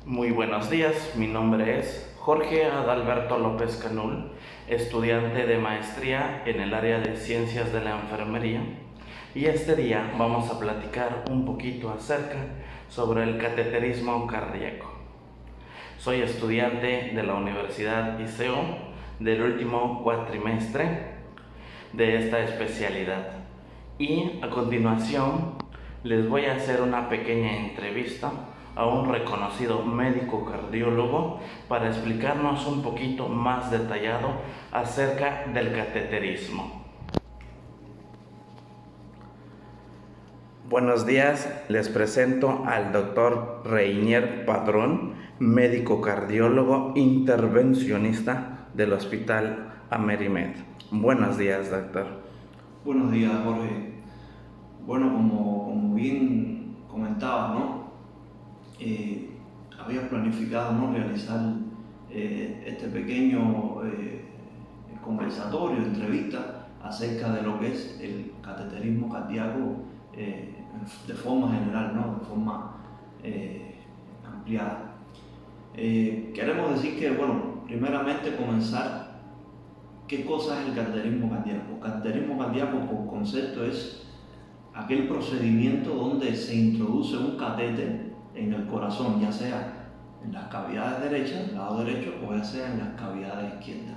Muy buenos días, mi nombre es Jorge Adalberto López Canul, estudiante de maestría en el área de Ciencias de la Enfermería, y este día vamos a platicar un poquito acerca sobre el cateterismo cardíaco. Soy estudiante de la Universidad ISEO del último cuatrimestre de esta especialidad y a continuación les voy a hacer una pequeña entrevista a un reconocido médico cardiólogo para explicarnos un poquito más detallado acerca del cateterismo. Buenos días, les presento al doctor Reinier Padrón, médico cardiólogo intervencionista del Hospital Amerimed. Buenos días, doctor. Buenos días, Jorge. Bueno, como bien comentabas, ¿no? Habías planificado, ¿no?, realizar este pequeño conversatorio, entrevista acerca de lo que es el cateterismo cardíaco de forma general, ¿no?, de forma ampliada. Queremos decir que, bueno, primeramente comenzar. ¿Qué cosa es el cateterismo cardíaco? El cateterismo cardíaco, por concepto, es aquel procedimiento donde se introduce un catéter en el corazón, ya sea en las cavidades derechas, el lado derecho, o ya sea en las cavidades izquierdas.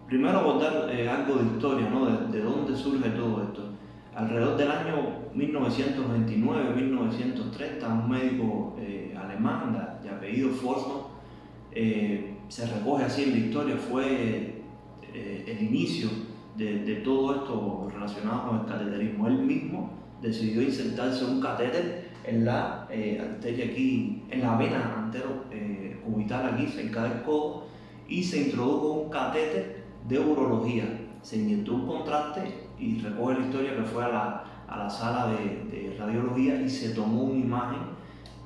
Primero abordar algo de historia, ¿no? De dónde surge todo esto. Alrededor del año 1929-1930, un médico alemán de apellido Forsman, se recoge así en la historia, fue el inicio de todo esto relacionado con el cateterismo. Él mismo decidió insertarse un catéter en la arteria aquí, en la vena anterocubital aquí, cerca del codo, y se introdujo un catéter de urología. Se inyectó un contraste y recoge la historia que fue a la sala de radiología y se tomó una imagen,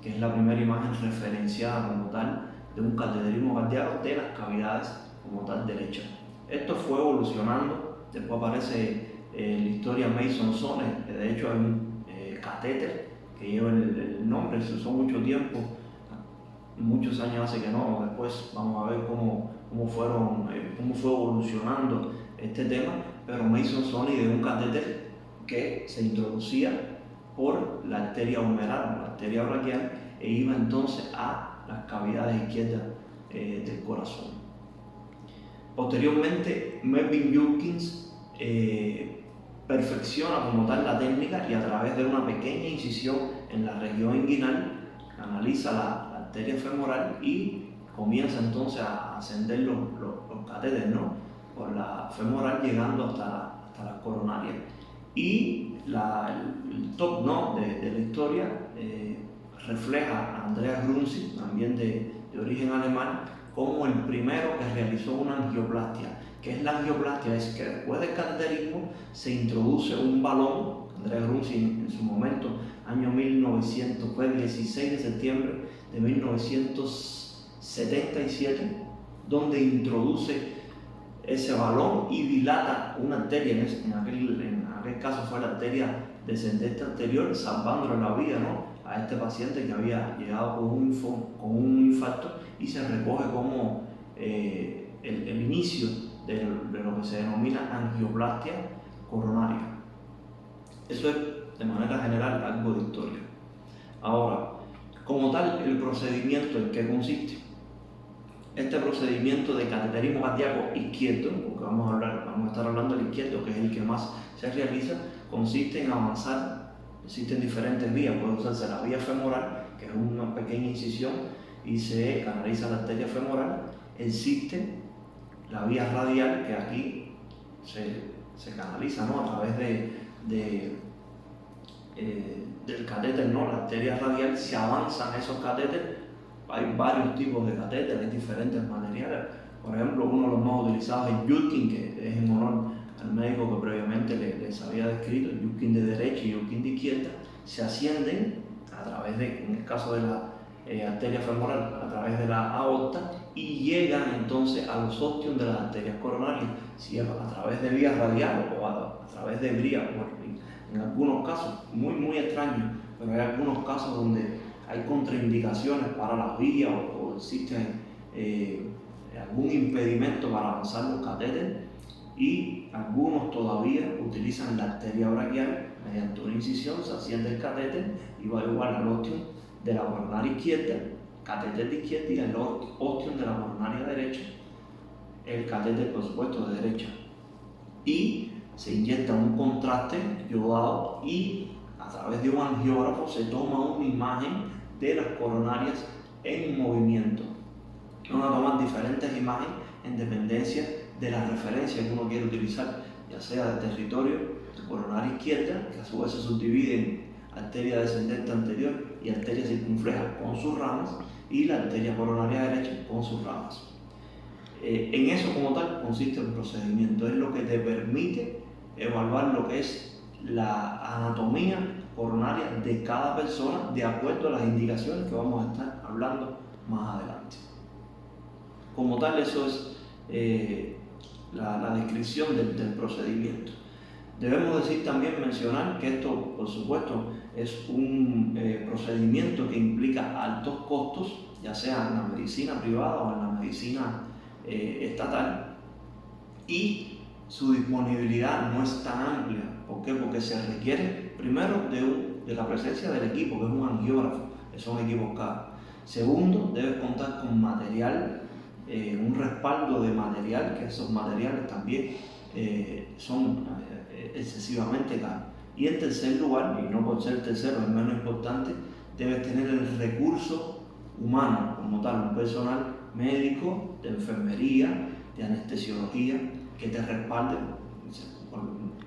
que es la primera imagen referenciada como tal de un cateterismo cardíaco de las cavidades como tal derechas. Esto fue evolucionando, después aparece la historia Mason-Sone, que de hecho hay un catéter que lleva el nombre, se usó mucho tiempo, muchos años hace que no, después vamos a ver cómo fue evolucionando este tema, pero Mason-Sone de un catéter que se introducía por la arteria humeral, la arteria braquial, e iba entonces a las cavidades izquierdas del corazón. Posteriormente, Melvin Judkins perfecciona como tal la técnica y a través de una pequeña incisión en la región inguinal analiza la arteria femoral y comienza entonces a ascender los catéteres, ¿no?, por la femoral llegando hasta la coronaria. Y el top, ¿no?, de la historia refleja a Andreas Grunzi, también de origen alemán, como el primero que realizó una angioplastia. ¿Qué es la angioplastia? Es que después del cateterismo se introduce un balón. Andreas Grunzi en su momento, año 1900, fue el 16 de septiembre de 1977, donde introduce ese balón y dilata una arteria, en aquel caso fue la arteria descendente anterior, salvándole la vida, ¿no?, a este paciente que había llegado con un infarto, y se recoge como el inicio de lo que se denomina angioplastia coronaria. Eso es, de manera general, algo de historia. Ahora, como tal, el procedimiento en qué consiste. Este procedimiento de cateterismo cardíaco izquierdo, porque vamos a estar hablando del izquierdo, que es el que más se realiza, consiste en avanzar. Existen diferentes vías. Puede usarse la vía femoral, que es una pequeña incisión y se canaliza la arteria femoral. Existe la vía radial, que aquí se canaliza, ¿no?, a través del catéter, ¿no?, la arteria radial. Se avanzan esos catéteres. Hay varios tipos de catéteres, hay diferentes materiales. Por ejemplo, uno de los más utilizados es Judkins, que es en honor al médico que previamente les había descrito, el Judkins de derecha y Judkins de izquierda. Se ascienden a través en el caso de la arteria femoral, a través de la aorta, y llegan entonces a los ostios de las arterias coronarias, si es a través de vía radial o a través de vía, en algunos casos muy extraños, pero hay algunos casos donde hay contraindicaciones para la vía o existe algún impedimento para avanzar los catéteres, y algunos todavía utilizan la arteria braquial. Mediante una incisión se asciende el catéter y va igual al ostium de la coronaria izquierda, catéter de izquierda, y el ostium de la coronaria derecha, el catéter por supuesto de derecha, y se inyecta un contraste yodado y a través de un angiógrafo se toma una imagen de las coronarias en movimiento. Uno toma diferentes imágenes en dependencia de la referencia que uno quiere utilizar, ya sea de territorio de coronaria izquierda, que a su vez se subdivide en arteria descendente anterior y arteria circunfleja con sus ramas, y la arteria coronaria derecha con sus ramas. En eso como tal consiste el procedimiento, es lo que te permite evaluar lo que es la anatomía coronaria de cada persona de acuerdo a las indicaciones que vamos a estar hablando más adelante. Como tal, eso es la descripción del procedimiento. Debemos decir también, mencionar que esto, por supuesto, es un procedimiento que implica altos costos, ya sea en la medicina privada o en la medicina estatal, y su disponibilidad no es tan amplia. ¿Por qué? Porque se requiere primero de la presencia del equipo, que es un angiógrafo, que son equipos caros. Segundo, debes contar con material, un respaldo de material, que esos materiales también son excesivamente caros. Y en tercer lugar, y no por ser tercero es menos importante, debes tener el recurso humano como tal, un personal médico, de enfermería, de anestesiología, que te respalde.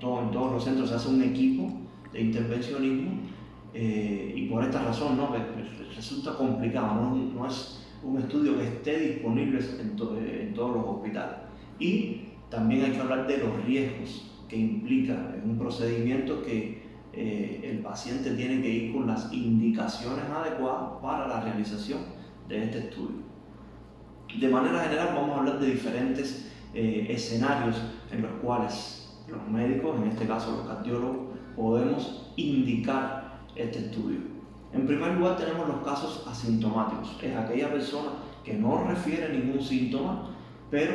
En todos los centros se hace un equipo de intervencionismo, y por esta razón resulta complicado, no es un estudio que esté disponible en todos los hospitales. Y también hay que hablar de los riesgos que implica un procedimiento que el paciente tiene que ir con las indicaciones adecuadas para la realización de este estudio. De manera general vamos a hablar de diferentes escenarios en los cuales los médicos, en este caso los cardiólogos, podemos indicar este estudio. En primer lugar tenemos los casos asintomáticos, es aquella persona que no refiere ningún síntoma, pero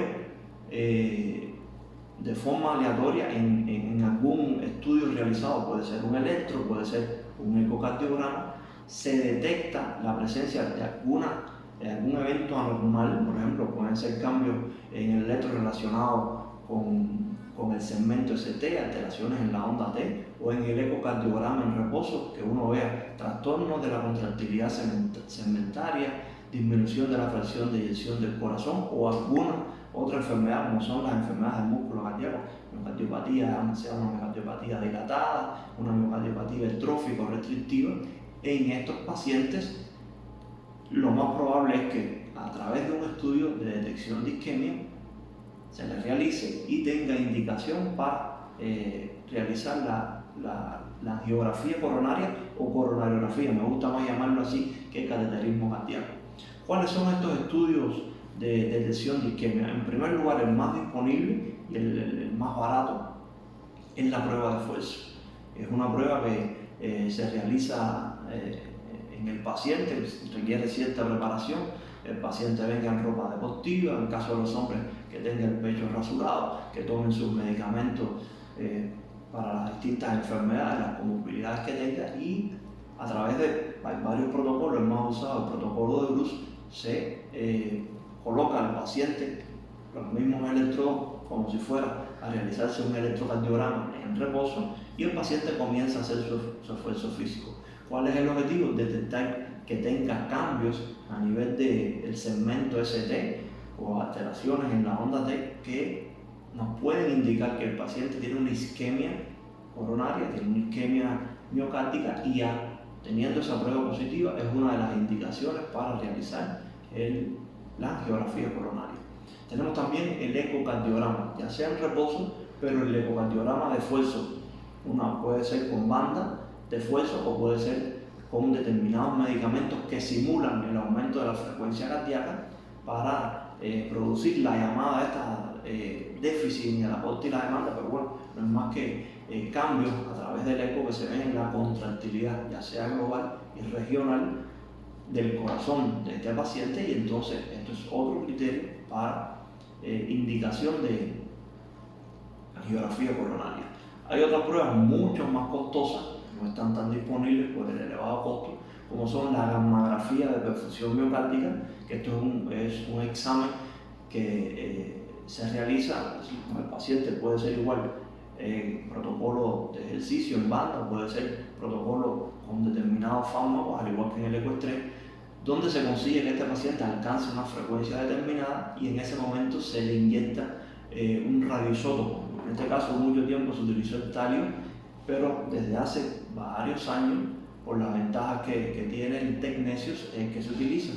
de forma aleatoria en algún estudio realizado, puede ser un electro, puede ser un ecocardiograma, se detecta la presencia de algún evento anormal. Por ejemplo, pueden ser cambios en el electro relacionado con el segmento ST, alteraciones en la onda T, o en el ecocardiograma en reposo, que uno vea trastornos de la contractilidad segmentaria, disminución de la fracción de eyección del corazón, o alguna otra enfermedad, como son las enfermedades del músculo cardíaco, miocardiopatía, sea una miocardiopatía dilatada, una miocardiopatía hipertrófica o restrictiva. En estos pacientes, lo más probable es que a través de un estudio de detección de isquemia se les realice y tenga indicación para realizar la angiografía coronaria o coronariografía, me gusta más llamarlo así que cateterismo cardíaco. ¿Cuáles son estos estudios de detección de isquemia? En primer lugar, el más disponible y el más barato es la prueba de esfuerzo. Es una prueba que se realiza en el paciente, requiere cierta preparación. El paciente venga en ropa deportiva, en el caso de los hombres que tengan el pecho rasurado, que tomen sus medicamentos para las distintas enfermedades, las comorbilidades que tenga, y a través de varios protocolos, el más usado, el protocolo de Bruce, se coloca al paciente los mismos electrodos como si fuera a realizarse un electrocardiograma en reposo, y el paciente comienza a hacer su esfuerzo físico. ¿Cuál es el objetivo? Detectar que tenga cambios a nivel del segmento ST o alteraciones en la onda T que nos pueden indicar que el paciente tiene una isquemia coronaria, tiene una isquemia miocárdica, y ya teniendo esa prueba positiva es una de las indicaciones para realizar la angiografía coronaria. Tenemos también el ecocardiograma, ya sea en reposo, pero el ecocardiograma de esfuerzo, puede ser con banda de esfuerzo o puede ser con determinados medicamentos que simulan el aumento de la frecuencia cardíaca para producir la llamada déficit en el aporte y la demanda, pero bueno, no es más que cambios a través del eco que se ven en la contractilidad, ya sea global y regional, del corazón de este paciente, y entonces esto es otro criterio para indicación de angiografía coronaria. Hay otras pruebas mucho más costosas, no están tan disponibles por el elevado costo, como son la gammagrafía de perfusión miocárdica, que esto es un examen que se realiza con el paciente. Puede ser igual protocolo de ejercicio en banda, puede ser protocolo con determinados fármacos, al igual que en el ecoestrés, donde se consigue que este paciente alcance una frecuencia determinada y en ese momento se le inyecta un radioisótopo. En este caso, mucho tiempo se utilizó el talio, pero desde hace varios años, por las ventajas que tiene el tecnesius, es que se utiliza,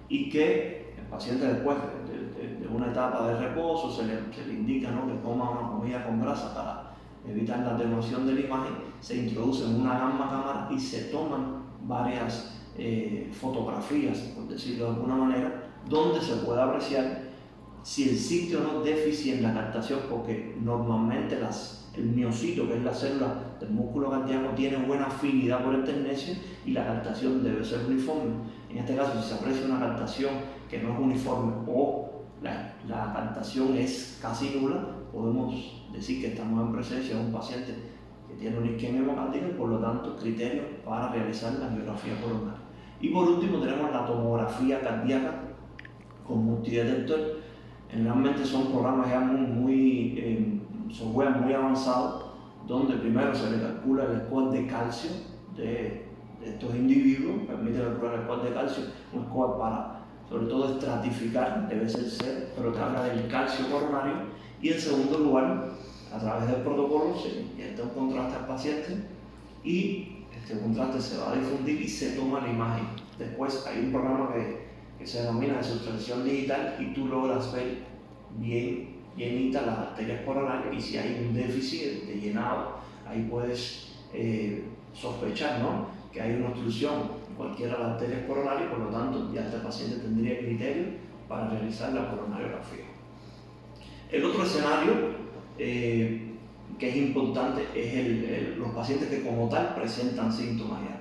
y que el paciente después de una etapa de reposo se le indica, ¿no?, que coma una comida con grasa para evitar la atenuación de la imagen. Se introduce en una gamma cámara y se toman varias fotografías, por decirlo de alguna manera, donde se puede apreciar si existe o no déficit en la captación, porque normalmente el miocito, que es la célula del músculo cardíaco, tiene buena afinidad por el tecnesio y la captación debe ser uniforme. En este caso, si se aprecia una captación que no es uniforme o la captación es casi nula, podemos decir que estamos en presencia de un paciente que tiene una isquemia hemocárdica y por lo tanto criterios para realizar la angiografía coronaria. Y por último tenemos la tomografía cardíaca con multidetector. Generalmente son programas ya software muy avanzados, donde primero se le calcula el score de calcio de estos individuos, permite calcular el score de calcio, un score para sobre todo estratificar, debe ser cero, pero te habla del calcio coronario. Y en segundo lugar, a través del protocolo se inyecta un contraste al paciente y este contraste se va a difundir y se toma la imagen. Después hay un programa que se denomina de sustracción digital y tú logras ver bien llenita las arterias coronarias, y si hay un déficit de llenado, ahí puedes sospechar, ¿no?, que hay una obstrucción en cualquiera de las arterias coronarias, por lo tanto ya este paciente tendría criterio para realizar la coronariografía. El otro escenario que es importante es los pacientes que como tal presentan síntomas ya.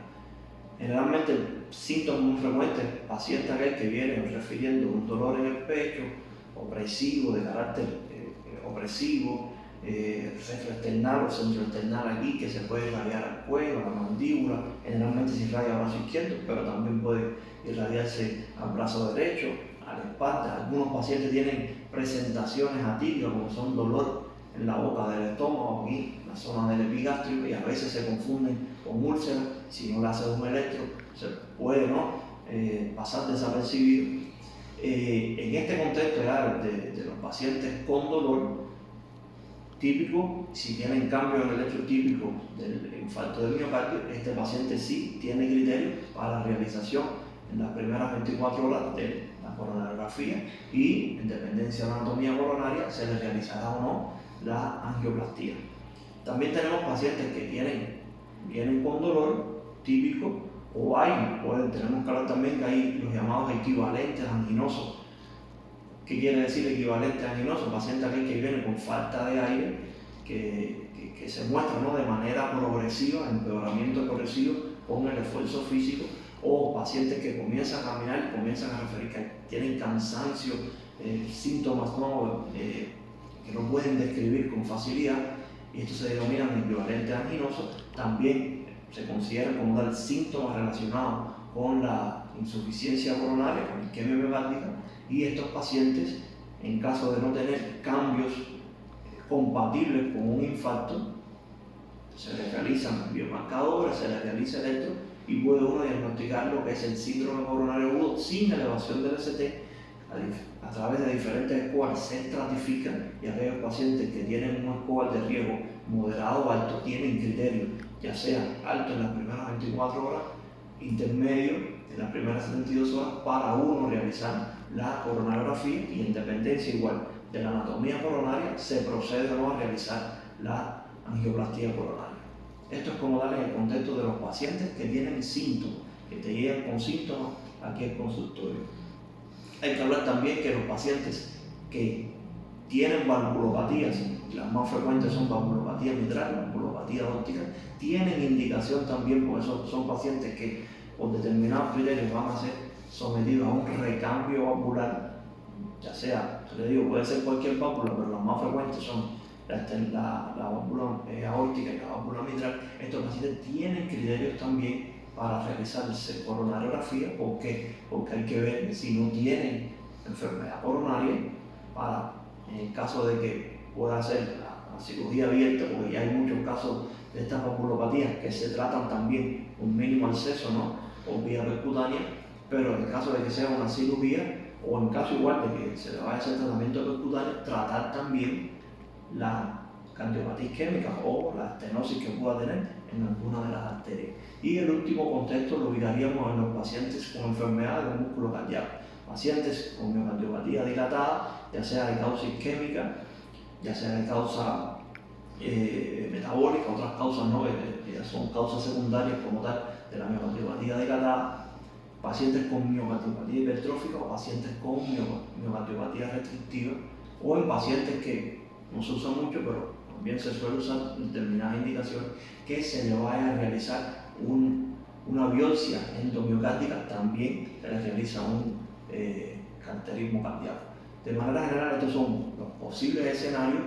Generalmente síntomas muy frecuentes, pacientes que vienen refiriendo un dolor en el pecho, opresivo, de carácter opresivo, retroesternal o centroesternal aquí, que se puede irradiar al cuello, a la mandíbula. Generalmente se irradia al brazo izquierdo, pero también puede irradiarse al brazo derecho, a la espalda. Algunos pacientes tienen presentaciones atípicas, como son dolor en la boca del estómago, aquí, en la zona del epigástrico, y a veces se confunden con úlceras. Si no le hace un electro, se puede, ¿no?, pasar desapercibido. En este contexto ya de los pacientes con dolor típico, si tienen cambio en el electrotípico del infarto del miocardio, este paciente sí tiene criterio para la realización en las primeras 24 horas de la coronariografía, y en dependencia de la anatomía coronaria se le realizará o no la angioplastía. También tenemos pacientes que vienen con dolor típico, o tenemos que hablar también que hay los llamados equivalentes anginosos. ¿Qué quiere decir equivalente anginoso? Paciente aquel que viene con falta de aire, que se muestra, ¿no?, de manera progresiva, empeoramiento progresivo con el esfuerzo físico, o pacientes que comienzan a caminar y comienzan a referir que tienen cansancio, síntomas que no pueden describir con facilidad, y estos se denominan equivalentes anginosos. También se consideran como tal síntomas relacionados con la insuficiencia coronaria, con isquemia miocárdica, y estos pacientes, en caso de no tener cambios compatibles con un infarto, se les realizan biomarcadores, se les realiza electro, y puede uno diagnosticar lo que es el síndrome coronario agudo sin elevación del ST. A través de diferentes scores se estratifican, y aquellos pacientes que tienen un score de riesgo moderado o alto tienen criterio, ya sea alto en las primeras 24 horas, intermedio en las primeras 72 horas, para uno realizar la coronariografía, y en dependencia igual de la anatomía coronaria se procede o no a realizar la angioplastía coronaria. Esto es como darle en el contexto de los pacientes que tienen síntomas, que te llegan con síntomas aquí al consultorio. Hay que hablar también que los pacientes que tienen valvulopatías, las más frecuentes son valvulopatía mitral, valvulopatía óptica, tienen indicación también, porque son pacientes que por determinados criterios van a ser sometidos a un recambio valvular, ya sea, te digo, puede ser cualquier válvula, pero las más frecuentes son la válvula aórtica y la válvula mitral. Estos pacientes tienen criterios también para realizarse coronariografía. ¿Por qué? Porque hay que ver si no tienen enfermedad coronaria para, en el caso de que pueda hacer la cirugía abierta, porque ya hay muchos casos de estas valvulopatías que se tratan también un mínimo acceso, ¿no?, o vía percutánea, pero en el caso de que sea una cirugía, o en caso igual de que se le vaya a hacer tratamiento percutáneo, tratar también la cardiopatía isquémica o la estenosis que pueda tener en alguna de las arterias. Y el último contexto lo ubicaríamos en los pacientes con enfermedad del músculo cardíaco, pacientes con miocardiopatía dilatada, ya sea de causa isquémica, ya sea de causa metabólica, otras causas no, que ya son causas secundarias como tal de la miocardiopatía dilatada, pacientes con miocardiopatía hipertrófica o pacientes con miocardiopatía restrictiva, o en pacientes que no se usa mucho, pero también se suele usar en determinadas indicaciones, que se le vaya a realizar una biopsia endomiocárdica, también se le realiza un cateterismo cardíaco. De manera general, estos son los posibles escenarios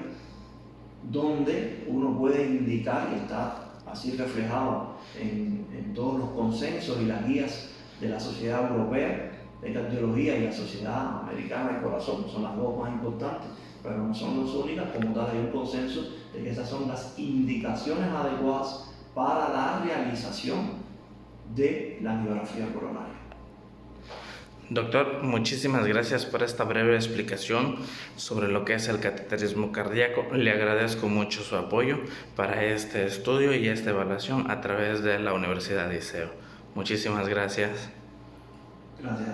donde uno puede indicar, y está así reflejado en todos los consensos y las guías de la Sociedad Europea de Cardiología y la Sociedad Americana de Corazón, son las dos más importantes, pero no son las únicas. Como tal, hay un consenso de que esas son las indicaciones adecuadas para la realización de la angiografía coronaria. Doctor, muchísimas gracias por esta breve explicación sobre lo que es el cateterismo cardíaco. Le agradezco mucho su apoyo para este estudio y esta evaluación a través de la Universidad de ISEO. Muchísimas gracias. Gracias.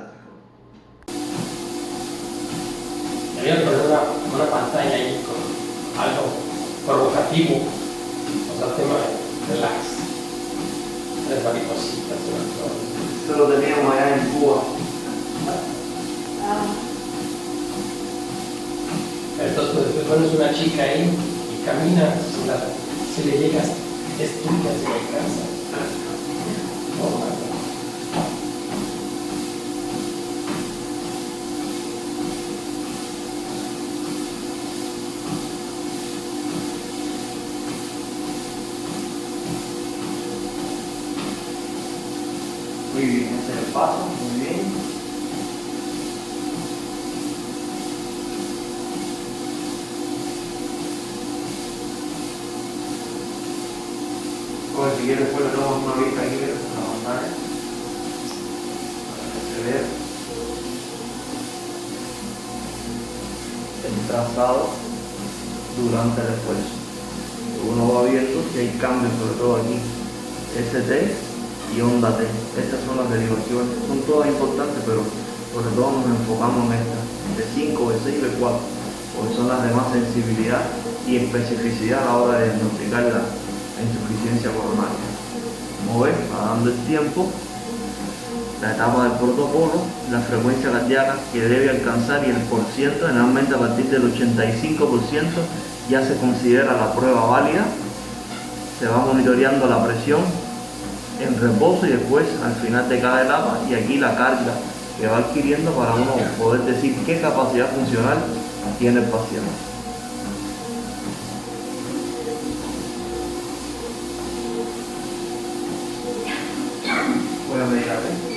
Había poner una pantalla ahí con algo provocativo, o sea, tema de relax, tres maripositas, Esto lo teníamos allá en Cuba. Entonces, pues, después pones una chica ahí y camina, si le llegas, es tuya, si le alcanza. Muy bien, ese es el paso, muy bien. Si quieres, después le damos una vista aquí en la pantalla para que se vea el trazado durante el esfuerzo. Uno va viendo si hay cambios, sobre todo aquí, ST y onda T. Estas son las derivaciones, son todas importantes, pero sobre todo nos enfocamos en estas, de 5, B6 y B4, porque son las de más sensibilidad y especificidad a la hora de diagnosticar la insuficiencia coronaria. Como ven, va dando el tiempo, la etapa del protocolo, la frecuencia cardíaca que debe alcanzar y el porciento, generalmente a partir del 85% ya se considera la prueba válida. Se va monitoreando la presión en reposo y después al final de cada etapa, y aquí la carga que va adquiriendo para uno poder decir qué capacidad funcional tiene el paciente. Voy a medir a ver.